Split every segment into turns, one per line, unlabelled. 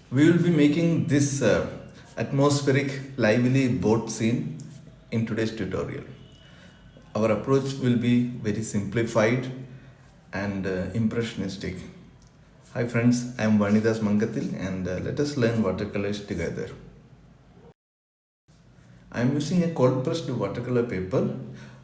We will be making this atmospheric, lively boat scene in today's tutorial. Our approach will be very simplified and impressionistic. Hi friends, I am Vanidas Mangathil and let us learn watercolors together. I am using a cold pressed watercolor paper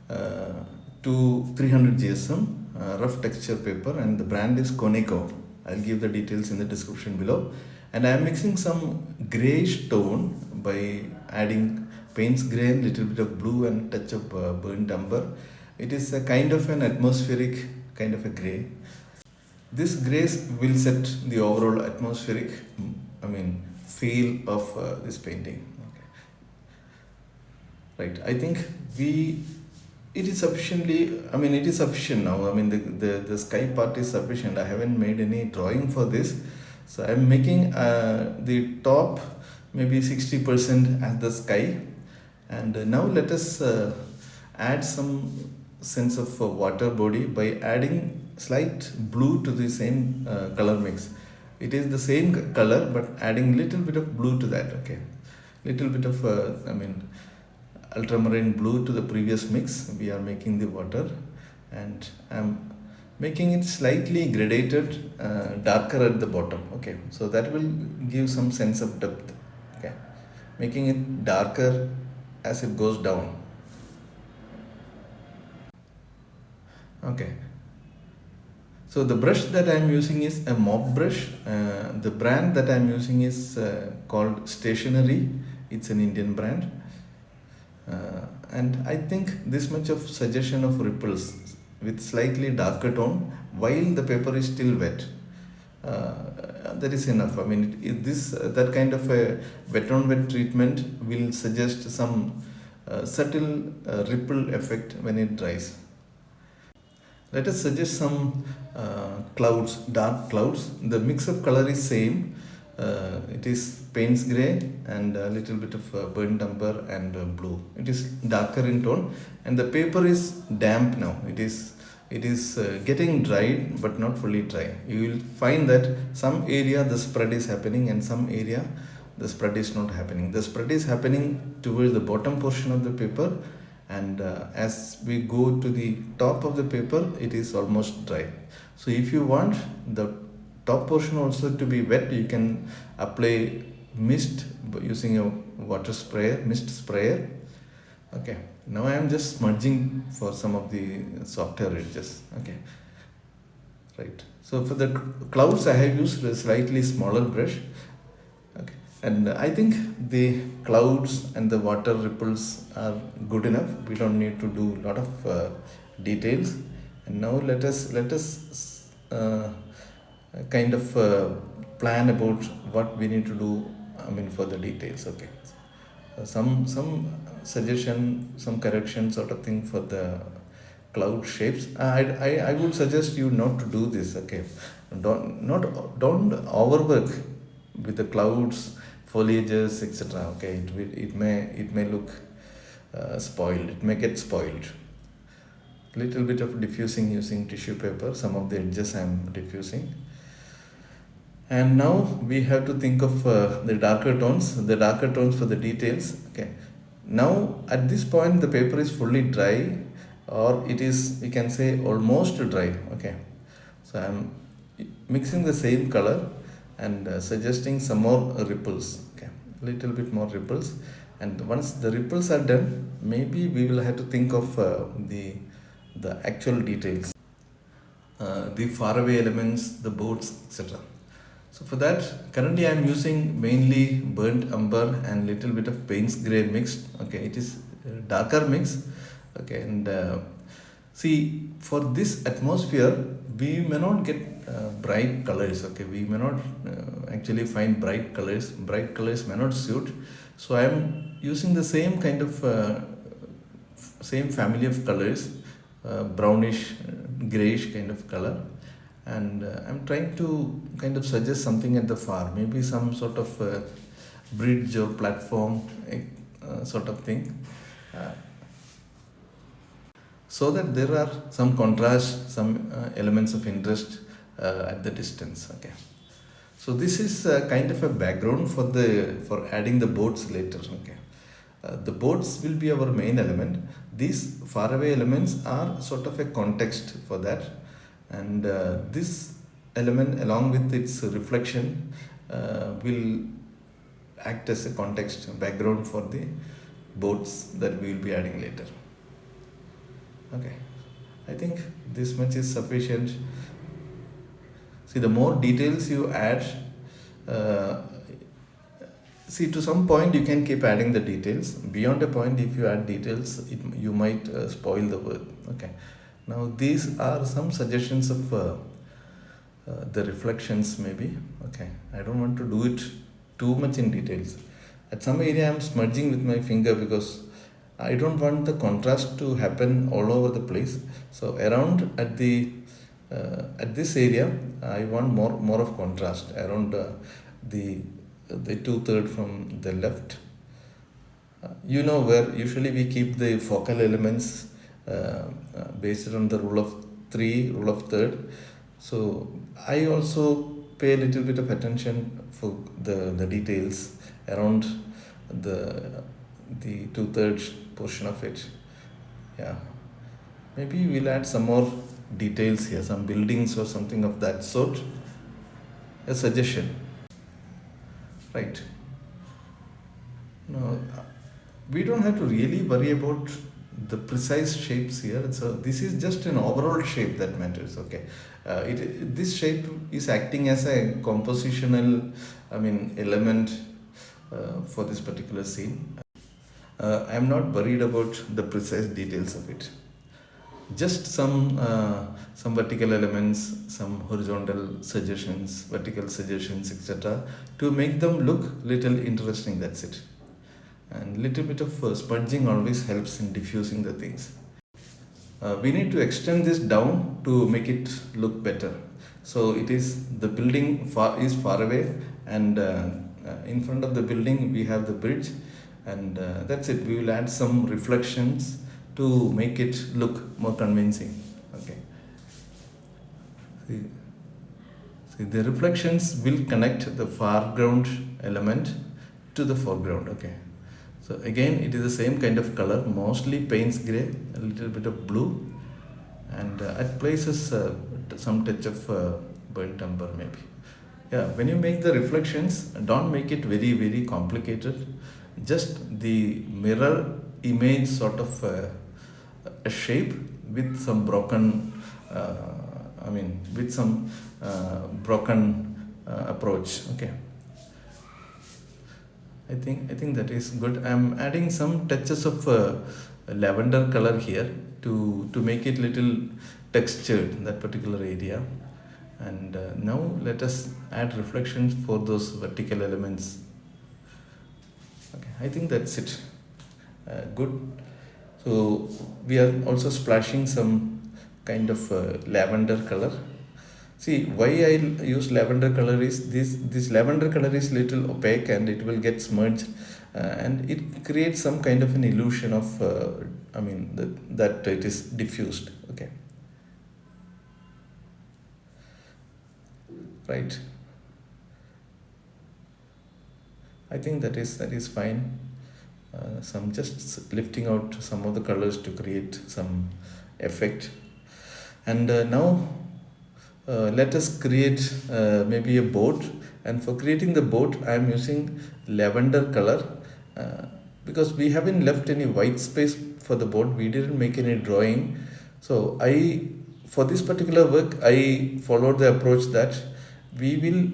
to 300 GSM rough texture paper, and the brand is CONECO. I'll give the details in the description below. And I am mixing some grayish tone by adding Payne's gray, little bit of blue and touch of burnt umber. It is a kind of an atmospheric kind of a gray. This grace will set the overall atmospheric, feel of this painting. Right. I think it is sufficiently, it is sufficient now. The sky part is sufficient. I haven't made any drawing for this. So I'm making the top maybe 60% as the sky. And now let us add some sense of water body by adding slight blue to the same color mix. It is the same color but adding little bit of blue to that. Okay, little bit of ultramarine blue to the previous mix. We are making the water, and I'm making it slightly gradated, darker at the bottom. Okay, so that will give some sense of depth. Okay, making it darker as it goes down. Okay, so the brush that I am using is a mop brush. The brand that I am using is called Stationery. It's an Indian brand. And I think this much of suggestion of ripples with slightly darker tone while the paper is still wet, that is enough. That kind of a wet on wet treatment will suggest some subtle ripple effect when it dries. Let us suggest some clouds, dark clouds. The mix of color is same. It is Payne's gray and a little bit of burnt umber and blue. It is darker in tone, and the paper is damp now. It is getting dried but not fully dry. You will find that some area the spread is happening and some area the spread is not happening. The spread is happening towards the bottom portion of the paper, and as we go to the top of the paper, it is almost dry. So if you want the top portion also to be wet, you can apply mist using a mist sprayer. Okay, now I am just smudging for some of the softer edges. Okay, right. So for the clouds I have used a slightly smaller brush. Okay, and I think the clouds and the water ripples are good enough. We don't need to do a lot of details. And now let us kind of plan about what we need to do, for the details. Okay, some suggestion, some correction sort of thing for the cloud shapes. I would suggest you not to do this. Okay, don't overwork with the clouds, foliages, etc. Okay, it may look spoiled. It may get spoiled. Little bit of diffusing using tissue paper. Some of the edges I am diffusing. And now we have to think of the darker tones for the details. Okay, now at this point the paper is fully dry, or it is, you can say, almost dry. Okay, so I am mixing the same color and suggesting some more ripples. Okay, little bit more ripples, and once the ripples are done, maybe we will have to think of the actual details, the faraway elements, the boats, etc. So for that, currently I am using mainly burnt umber and little bit of Payne's gray mixed. Okay, it is darker mix. Okay, and see, for this atmosphere we may not get bright colors. Okay, we may not actually find bright colors. Bright colors may not suit. So I am using the same kind of same family of colors, brownish, grayish kind of color, and I'm trying to kind of suggest something at the far, maybe some sort of bridge or platform sort of thing, so that there are some contrast, some elements of interest at the distance. Okay, So this is kind of a background for adding the boats later. Okay, the boats will be our main element. These faraway elements are sort of a context for that, and this element, along with its reflection, will act as a context background for the boats that we will be adding later. Okay, I think this much is sufficient. See, the more details you add, uh, see, to some point you can keep adding the details. Beyond a point, if you add details, you might spoil the work. Okay, now these are some suggestions of the reflections maybe. Okay, I don't want to do it too much in details. At some area I'm smudging with my finger because I don't want the contrast to happen all over the place. So around at this area I want more of contrast around the 2/3 from the left. You know where usually we keep the focal elements based on the rule of 3, rule of third. So I also pay a little bit of attention for the details around the 2/3 portion of it. Yeah, maybe we'll add some more details here, some buildings or something of that sort. A suggestion, right? No, we don't have to really worry about the precise shapes here. So this is just an overall shape that matters. Okay, this shape is acting as a compositional, element for this particular scene. I am not worried about the precise details of it. Just some vertical elements, some horizontal suggestions, vertical suggestions, etc., to make them look little interesting. That's it. And little bit of sponging always helps in diffusing the things. We need to extend this down to make it look better. So it is the building is far away, and in front of the building we have the bridge, and that's it. We will add some reflections to make it look more convincing. Okay. See, the reflections will connect the foreground element to the foreground. Okay. So again, it is the same kind of color, mostly Payne's grey, a little bit of blue, and at places some touch of burnt umber maybe. Yeah, when you make the reflections, don't make it very complicated. Just the mirror image sort of a shape with some broken, with some broken approach. Okay. I think that is good. I'm adding some touches of lavender color here to make it little textured, that particular area. And now let us add reflections for those vertical elements. Okay, I think that's it. Good. So we are also splashing some kind of lavender color. See, why I use lavender color is this lavender color is little opaque and it will get smudged, and it creates some kind of an illusion of that it is diffused. Okay, right. I think that is fine. Some just lifting out some of the colors to create some effect, and now let us create maybe a boat. And for creating the boat I am using lavender color because we haven't left any white space for the boat. We didn't make any drawing, so for this particular work I followed the approach that we will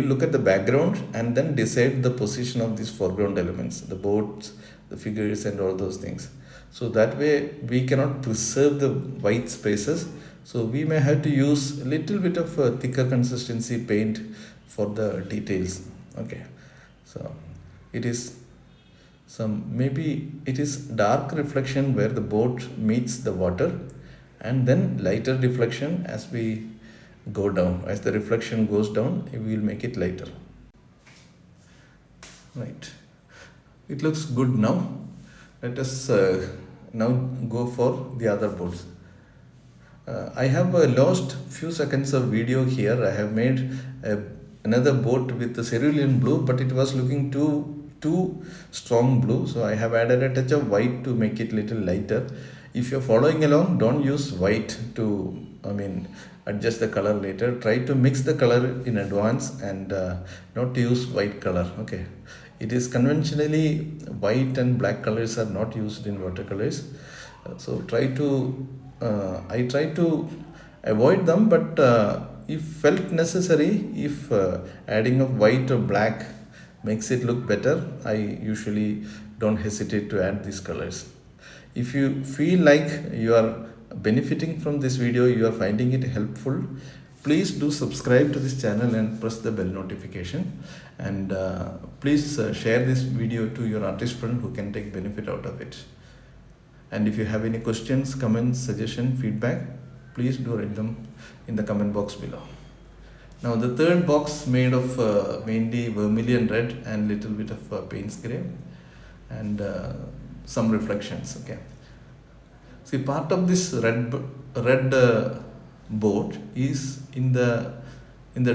look at the background and then decide the position of these foreground elements, the boats, the figures and all those things. So that way we cannot preserve the white spaces. So we may have to use a little bit of a thicker consistency paint for the details. Okay. So it is maybe it is dark reflection where the boat meets the water, and then lighter reflection as we go down. As the reflection goes down, we will make it lighter. Right. It looks good now. Let us now go for the other boats. I have lost few seconds of video here. I have made another boat with the cerulean blue, but it was looking too strong blue, so I have added a touch of white to make it little lighter. If you're following along, don't use white to adjust the color later. Try to mix the color in advance and not use white color. Okay, it is conventionally white and black colors are not used in watercolors, so I try to avoid them, but if felt necessary, if adding of white or black makes it look better, I usually don't hesitate to add these colors. If you feel like you are benefiting from this video, you are finding it helpful, please do subscribe to this channel and press the bell notification, and please share this video to your artist friend who can take benefit out of it. And if you have any questions, comments, suggestion, feedback, please do write them in the comment box below. Now the third box made of mainly vermilion red and little bit of Payne's grey and some reflections. Okay, see, part of this red boat is in the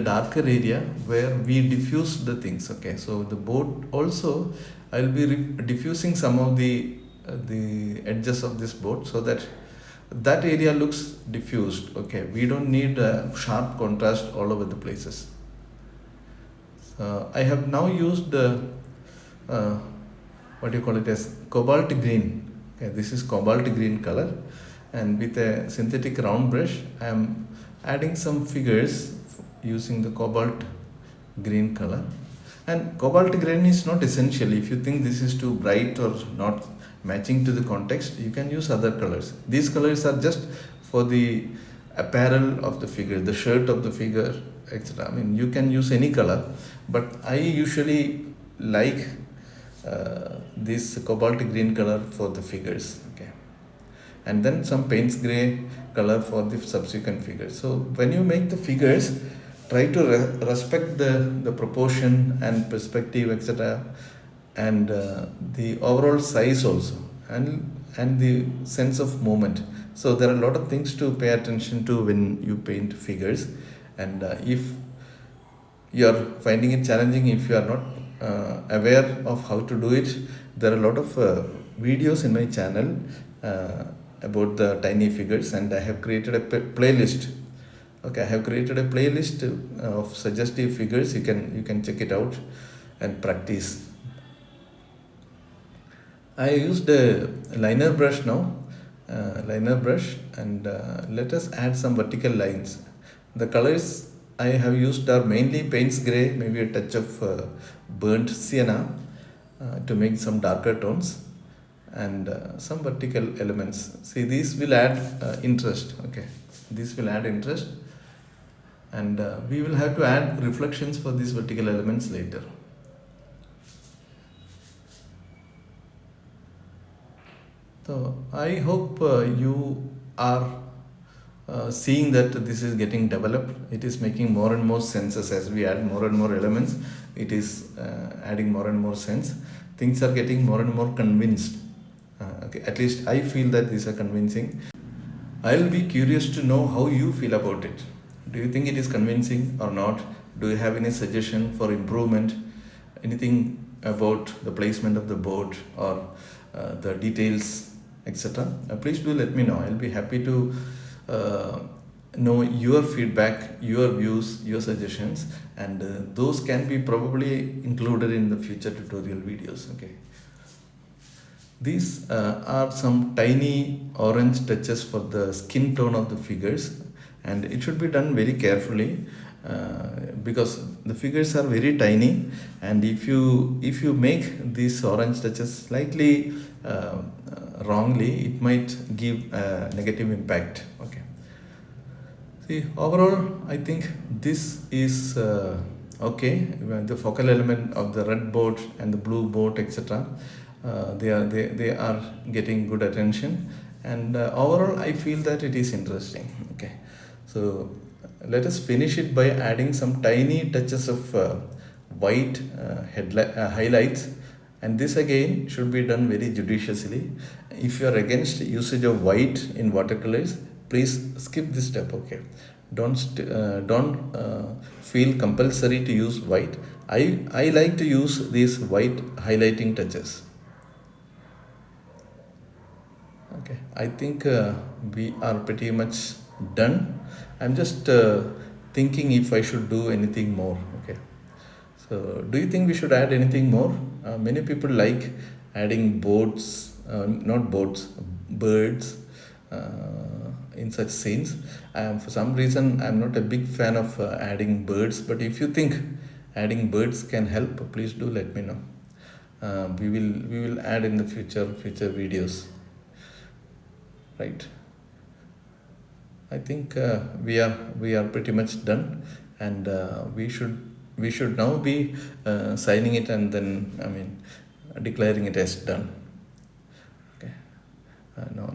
darker area where we diffuse the things. Okay, so the boat also, I will be diffusing some of the edges of this boat so that area looks diffused. Okay, we don't need sharp contrast all over the places. I have now used what you call it as cobalt green. Okay, this is cobalt green color, and with a synthetic round brush I am adding some figures using the cobalt green color. And cobalt green is not essential. If you think this is too bright or not matching to the context, you can use other colors. These colors are just for the apparel of the figure, the shirt of the figure, etc. You can use any color, but I usually like this cobalt green color for the figures. Okay, and then some Payne's gray color for the subsequent figures. So when you make the figures, try to respect the proportion and perspective, etc., and the overall size also, and the sense of movement. So there are a lot of things to pay attention to when you paint figures, and if you are finding it challenging, if you are not aware of how to do it, there are a lot of videos in my channel about the tiny figures, and I have created a playlist. Okay, I have created a playlist of suggestive figures. You can check it out and practice. I used a liner brush now, and let us add some vertical lines. The colors I have used are mainly Payne's grey, maybe a touch of burnt sienna to make some darker tones, and some vertical elements. See, these will add interest. Okay, this will add interest, and we will have to add reflections for these vertical elements later. So I hope you are seeing that this is getting developed. It is making more and more sense as we add more and more elements. It is adding more and more sense. Things are getting more and more convinced. Okay, at least I feel that these are convincing. I'll be curious to know how you feel about it. Do you think it is convincing or not? Do you have any suggestion for improvement? Anything about the placement of the boat or the details, etc.? Please do let me know. I'll be happy to know your feedback, your views, your suggestions, and those can be probably included in the future tutorial videos. Okay, these are some tiny orange touches for the skin tone of the figures, and it should be done very carefully because the figures are very tiny, and if you make these orange touches slightly wrongly, it might give a negative impact. Okay, see, overall I think this is okay. The focal element of the red boat and the blue boat, etc., they are getting good attention, and overall I feel that it is interesting. Okay, so let us finish it by adding some tiny touches of white highlights, and this again should be done very judiciously. If you are against usage of white in watercolors, please skip this step. Okay, don't feel compulsory to use white. I like to use these white highlighting touches. Okay, I think we are pretty much done. I'm just thinking if I should do anything more. Okay, so do you think we should add anything more? Many people like adding boats, not boats, birds in such scenes. For some reason, I'm not a big fan of adding birds, but if you think adding birds can help, please do let me know. We will add in the future videos. Right. I think we are pretty much done, and we should now be signing it, and then declaring it as done. Okay. Now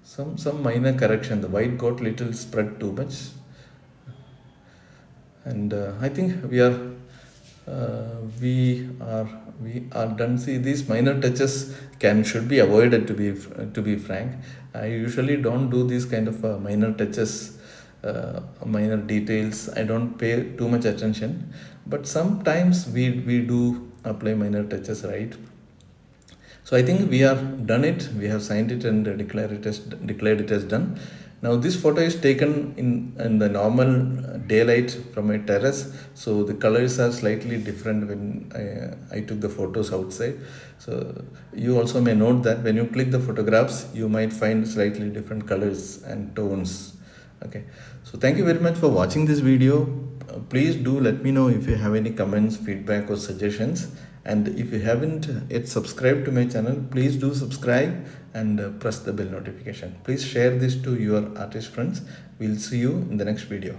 some minor correction. The white got little spread too much, and I think we are done. See, these minor touches should be avoided, to be frank. I usually don't do these kind of minor touches, minor details. I don't pay too much attention, but sometimes we do apply minor touches, right? So I think we are done it. We have signed it and declared it as done. Now this photo is taken in the normal daylight from a terrace, so the colors are slightly different when I took the photos outside. So you also may note that when you click the photographs, you might find slightly different colors and tones. Okay, so thank you very much for watching this video. Please do let me know if you have any comments, feedback or suggestions, and if you haven't yet subscribed to my channel, please do subscribe and press the bell notification. Please share this to your artist friends. We'll see you in the next video.